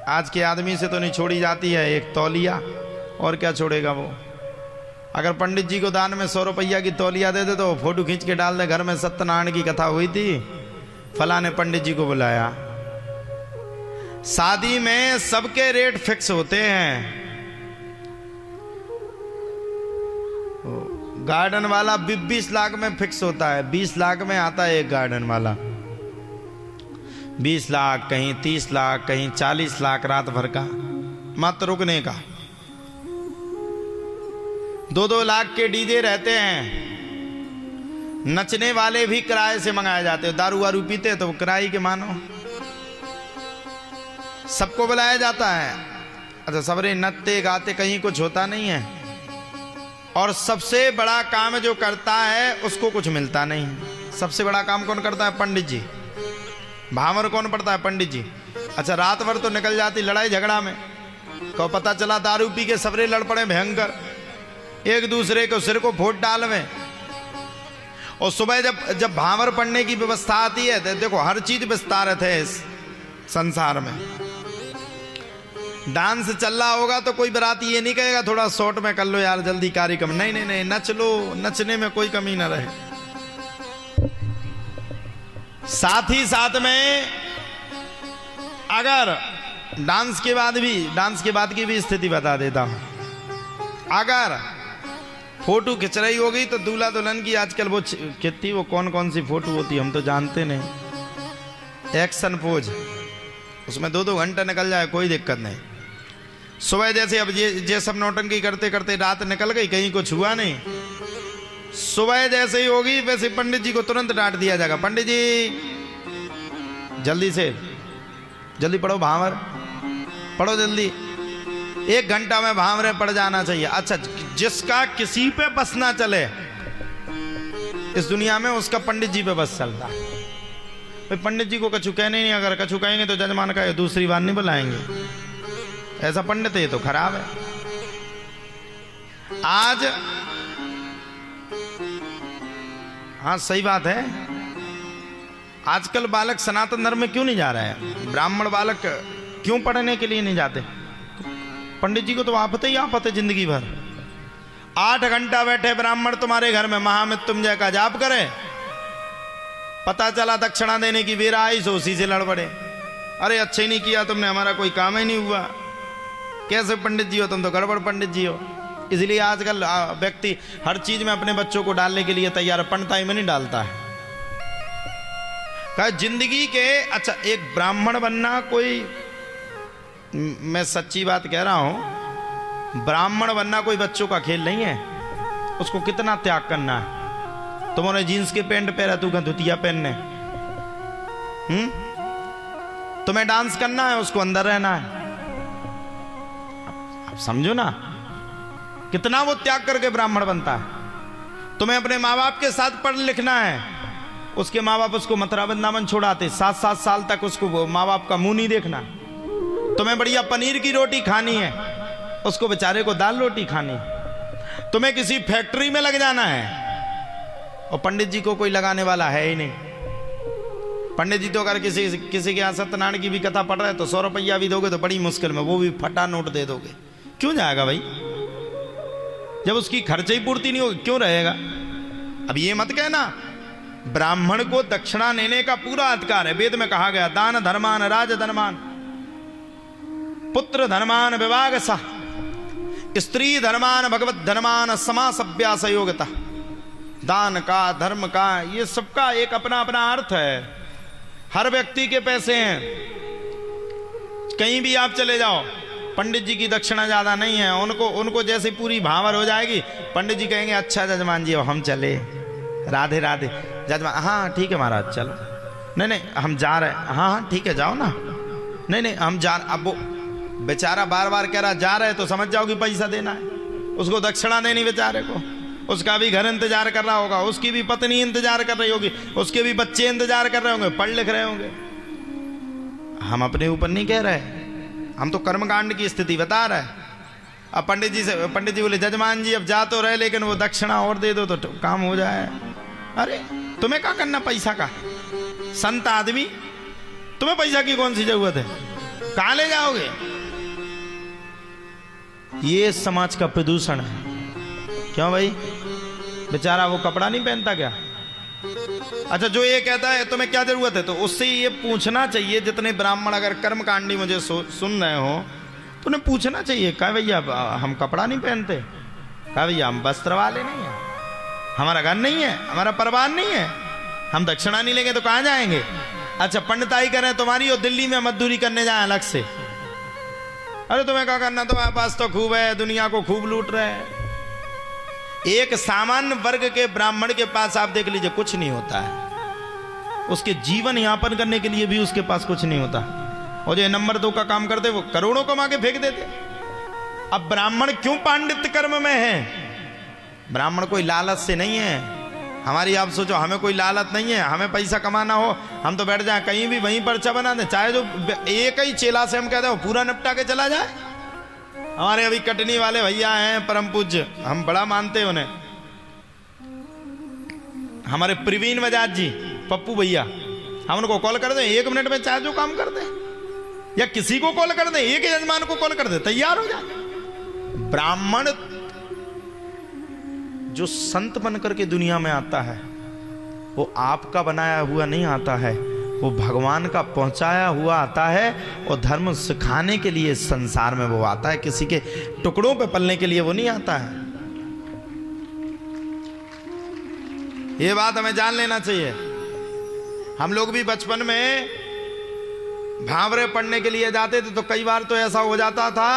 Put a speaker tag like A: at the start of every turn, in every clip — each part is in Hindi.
A: आज के आदमी से तो नहीं छोड़ी जाती है एक तौलिया, और क्या छोड़ेगा वो। अगर पंडित जी को दान में 100 रुपया की तौलिया दे दे तो फोटो खींच के डाल दे घर में सत्यनारायण की कथा हुई थी, फलाने पंडित जी को बुलाया। शादी में सबके रेट फिक्स होते हैं। गार्डन वाला 20 लाख में फिक्स होता है, 20 लाख में आता है एक गार्डन वाला। 20 लाख, कहीं 30 लाख, कहीं 40 लाख रात भर का, मत रुकने का। 2-2 लाख के डीजे रहते हैं। नचने वाले भी किराए से मंगाए जाते हैं। दारू वारू पीते तो किराए के मानो। सबको बुलाया जाता है। अच्छा, सबरे नचते गाते कहीं कुछ होता नहीं है। और सबसे बड़ा काम जो करता है उसको कुछ मिलता नहीं। सबसे बड़ा काम कौन करता है? पंडित जी। भावर कौन पड़ता है? पंडित जी। अच्छा, रात भर तो निकल जाती लड़ाई झगड़ा में, तो पता चला दारू पी के सबरे लड़ पड़े भयंकर, एक दूसरे को सिर को फोड़ डालवे। और सुबह जब भावर पड़ने की व्यवस्था आती है तो देखो हर चीज विस्तारित है इस संसार में। डांस चल रहा होगा तो कोई बराती ये नहीं कहेगा थोड़ा शॉर्ट में कर लो यार जल्दी कार्यक्रम, नहीं नहीं नहीं, नच लो, नचने में कोई कमी ना रहे। साथ ही साथ में अगर डांस के बाद की भी स्थिति बता देता हूं। अगर फोटो खिंच रही होगी तो दूल्हा दुल्हन की आजकल वो कितनी वो कौन सी फोटो होती हम तो जानते नहीं। एक्शन पोज, उसमें 2-2 घंटे निकल जाए कोई दिक्कत नहीं। सुबह जैसे अब ये सब नौटंकी करते करते रात निकल गई, कहीं कुछ हुआ नहीं। सुबह जैसे ही होगी वैसे पंडित जी को तुरंत डांट दिया जाएगा, पंडित जी जल्दी पढ़ो भावर, पढ़ो जल्दी, 1 घंटा में भावरे पड़ जाना चाहिए। अच्छा, जिसका किसी पे बस ना चले इस दुनिया में उसका पंडित जी पे बस चलता है। भाई पंडित जी को कछु कहने नहीं, अगर कछु कहेंगे तो जजमान का दूसरी बार नहीं बुलाएंगे, ऐसा पंडित है, ये तो खराब है। आज हाँ सही बात है, आजकल बालक सनातन धर्म में क्यों नहीं जा रहे हैं? ब्राह्मण बालक क्यों पढ़ने के लिए नहीं जाते? पंडित जी को तो आफते ही आफते जिंदगी भर। 8 घंटा बैठे ब्राह्मण तुम्हारे घर में महामृत्युंजय का जाप करे, पता चला दक्षिणा देने की बेरा आई सो उसी से लड़ पड़े। अरे अच्छा ही नहीं किया तुमने, हमारा कोई काम ही नहीं हुआ। कैसे पंडित जी हो तुम? तो गड़बड़ पंडित जी हो। इसलिए आजकल व्यक्ति हर चीज में अपने बच्चों को डालने के लिए तैयार है, पंडिताई में नहीं डालता है। कहा जिंदगी के, अच्छा एक ब्राह्मण बनना कोई, मैं सच्ची बात कह रहा हूं, ब्राह्मण बनना कोई बच्चों का खेल नहीं है। उसको कितना त्याग करना है। तुम्हारे जीन्स के पैंट पहना, तू क्या धुतिया पहनने? तुम्हें डांस करना है, उसको अंदर रहना है। अब समझो ना कितना वो त्याग करके ब्राह्मण बनता है। तुम्हें अपने माँ बाप के साथ पढ़ लिखना है, उसके माँ बाप उसको मथुरा वृंदावन छोड़ाते, 7-7 साल तक उसको माँ बाप का मुंह नहीं देखना। तुम्हें बढ़िया पनीर की रोटी खानी है, उसको बेचारे को दाल रोटी खानी है। तुम्हें किसी फैक्ट्री में लग जाना है, और पंडित जी को कोई लगाने वाला है ही नहीं। पंडित जी तो अगर किसी के यहाँ सत्यनारायण की भी कथा पढ़ रहे हैं तो 100 रुपया भी दोगे तो बड़ी मुश्किल में, वो भी फटा नोट दे दोगे। क्यों जाएगा भाई? जब उसकी खर्चे ही पूर्ति नहीं होगी क्यों रहेगा? अब ये मत कहना, ब्राह्मण को दक्षिणा लेने का पूरा अधिकार है। वेद में कहा गया दान धर्मान राज धर्मान पुत्र धर्मान विवाह सा स्त्री धर्मान भगवत धर्मान समासभ्यास योगता। दान का, धर्म का, ये सबका एक अपना अपना अर्थ है। हर व्यक्ति के पैसे हैं। कहीं भी आप चले जाओ, पंडित जी की दक्षिणा ज्यादा नहीं है। उनको जैसे पूरी भावर हो जाएगी, पंडित जी कहेंगे अच्छा जजमान जी अब हम चले, राधे राधे। जजमान हाँ ठीक है महाराज चलो, नहीं हम जा रहे हैं, हाँ ठीक है जाओ ना, नहीं हम जा। अब वो बेचारा बार बार कह रहा जा रहे तो समझ जाओ कि पैसा देना है, उसको दक्षिणा देनी बेचारे को। उसका भी घर इंतजार कर रहा होगा, उसकी भी पत्नी इंतजार कर रही होगी, उसके भी बच्चे इंतजार कर रहे होंगे, पढ़ लिख रहे होंगे। हम अपने ऊपर नहीं कह रहे, हम तो कर्मकांड की स्थिति बता रहे हैं। अब पंडित जी बोले जजमान जी अब जा तो रहे लेकिन वो दक्षिणा और दे दो तो काम हो जाए। अरे तुम्हें क्या करना पैसा का? संत आदमी, तुम्हें पैसा की कौन सी जरूरत है? कहां ले जाओगे? ये समाज का प्रदूषण है। क्यों भाई? बेचारा वो कपड़ा नहीं पहनता क्या? अच्छा, जो ये कहता है तुम्हें क्या जरूरत है, तो उससे ये पूछना चाहिए, जितने ब्राह्मण अगर कर्मकांडी मुझे सुन रहे हो तो उन्हें पूछना चाहिए, कहा भैया हम कपड़ा नहीं पहनते, कहा भैया हम वस्त्र वाले नहीं है, हमारा घर नहीं है, हमारा परिवार नहीं है, हम दक्षिणा नहीं लेंगे तो कहां जाएंगे? अच्छा, पंडिताई करें तुम्हारी और दिल्ली में मजदूरी करने जाए अलग से। अरे तुम्हें क्या करना, तुम्हारे पास तो खूब है, दुनिया को खूब लूट रहे हैं। एक सामान्य वर्ग के ब्राह्मण के पास आप देख लीजिए कुछ नहीं होता है, उसके जीवन यापन करने के लिए भी उसके पास कुछ नहीं होता। और जो नंबर 2 का काम करते वो करोड़ों कमा के फेंक देते। अब ब्राह्मण क्यों पांडित्य कर्म में है? ब्राह्मण कोई लालच से नहीं है। हमारी आप सोचो, हमें कोई लालच नहीं है, हमें पैसा कमाना हो हम तो बैठ जाए कहीं भी, वहीं पर्चा बना दे, चाहे जो एक ही चेला से हम कहते हो पूरा निपटा के चला जाए। हमारे अभी कटनी वाले भैया हैं परम पूज्य, हम बड़ा मानते हैं उन्हें, हमारे प्रवीण बजाज जी, पप्पू भैया, हम उनको कॉल कर दें 1 मिनट में चाहे जो काम कर दें, या किसी को कॉल कर दें, एक यजमान को कॉल कर दे, तैयार हो जाए। ब्राह्मण जो संत बनकर के दुनिया में आता है वो आपका बनाया हुआ नहीं आता है, वो भगवान का पहुंचाया हुआ आता है और धर्म सिखाने के लिए संसार में वो आता है, किसी के टुकड़ों पे पलने के लिए वो नहीं आता है। ये बात हमें जान लेना चाहिए। हम लोग भी बचपन में भांवरे पढ़ने के लिए जाते थे तो कई बार तो ऐसा हो जाता था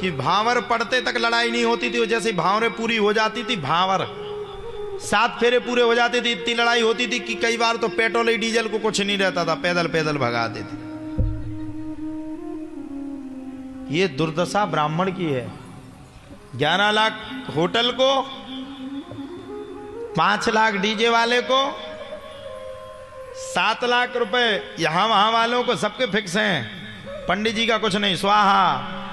A: कि भांवर पढ़ते तक लड़ाई नहीं होती थी, जैसे भांवरे पूरी हो जाती थी, भांवर 7 फेरे पूरे हो जाते थे, इतनी लड़ाई होती थी कि कई बार तो पेट्रोल डीजल को कुछ नहीं रहता था, पैदल पैदल भगा देते। ये दुर्दशा ब्राह्मण की है। 11 लाख होटल को, 5 लाख डीजे वाले को, 7 लाख रुपए यहां वहां वालों को, सबके फिक्स हैं, पंडित जी का कुछ नहीं, स्वाहा।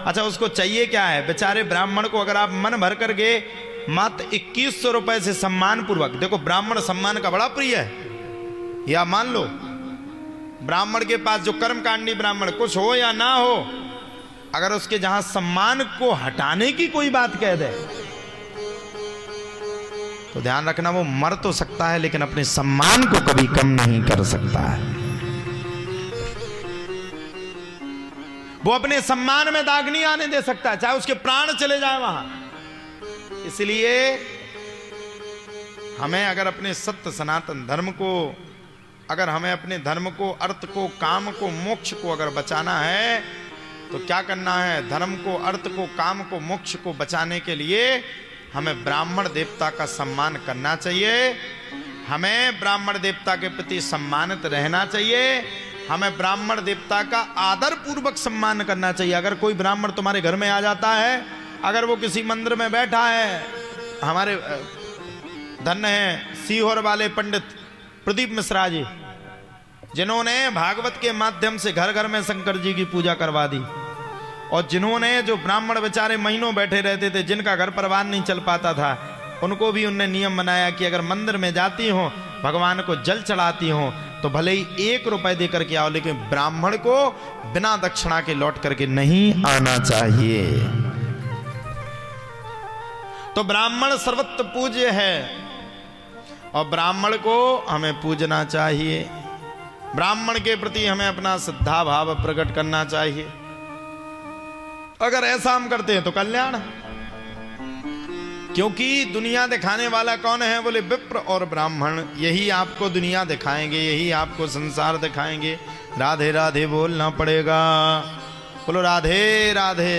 A: अच्छा, उसको चाहिए क्या है? बेचारे ब्राह्मण को अगर आप मन भर करके मात्र 2100 रुपए से सम्मान पूर्वक, देखो ब्राह्मण सम्मान का बड़ा प्रिय है, या मान लो ब्राह्मण के पास जो कर्मकांडी ब्राह्मण, कुछ हो या ना हो, अगर उसके जहां सम्मान को हटाने की कोई बात कह दे तो ध्यान रखना वो मर तो सकता है लेकिन अपने सम्मान को कभी कम नहीं कर सकता है। वो अपने सम्मान में दाग नहीं आने दे सकता, चाहे उसके प्राण चले जाए वहां। इसलिए हमें अगर अपने सत्य सनातन धर्म को, अगर हमें अपने धर्म को, अर्थ को, काम को, मोक्ष को अगर बचाना है तो क्या करना है? धर्म को, अर्थ को, काम को, मोक्ष को बचाने के लिए हमें ब्राह्मण देवता का सम्मान करना चाहिए, हमें ब्राह्मण देवता के प्रति सम्मानित रहना चाहिए, हमें ब्राह्मण देवता का आदर पूर्वक सम्मान करना चाहिए। अगर कोई ब्राह्मण तुम्हारे घर में आ जाता है, अगर वो किसी मंदिर में बैठा है, हमारे धन्य है सीहोर वाले पंडित प्रदीप मिश्रा जी, जिन्होंने भागवत के माध्यम से घर घर में शंकर जी की पूजा करवा दी, और जिन्होंने, जो ब्राह्मण बेचारे महीनों बैठे रहते थे, जिनका घर परिवार नहीं चल पाता था, उनको भी उनने नियम बनाया कि अगर मंदिर में जाती हो, भगवान को जल चढ़ाती हो तो भले ही 1 रुपए दे करके आओ, लेकिन ब्राह्मण को बिना दक्षिणा के लौट करके नहीं आना चाहिए। तो ब्राह्मण सर्वत्र पूज्य है और ब्राह्मण को हमें पूजना चाहिए, ब्राह्मण के प्रति हमें अपना श्रद्धा भाव प्रकट करना चाहिए। अगर ऐसा हम करते हैं तो कल्याण, क्योंकि दुनिया दिखाने वाला कौन है? बोले विप्र और ब्राह्मण, यही आपको दुनिया दिखाएंगे, यही आपको संसार दिखाएंगे। राधे राधे बोलना पड़ेगा, बोलो राधे राधे।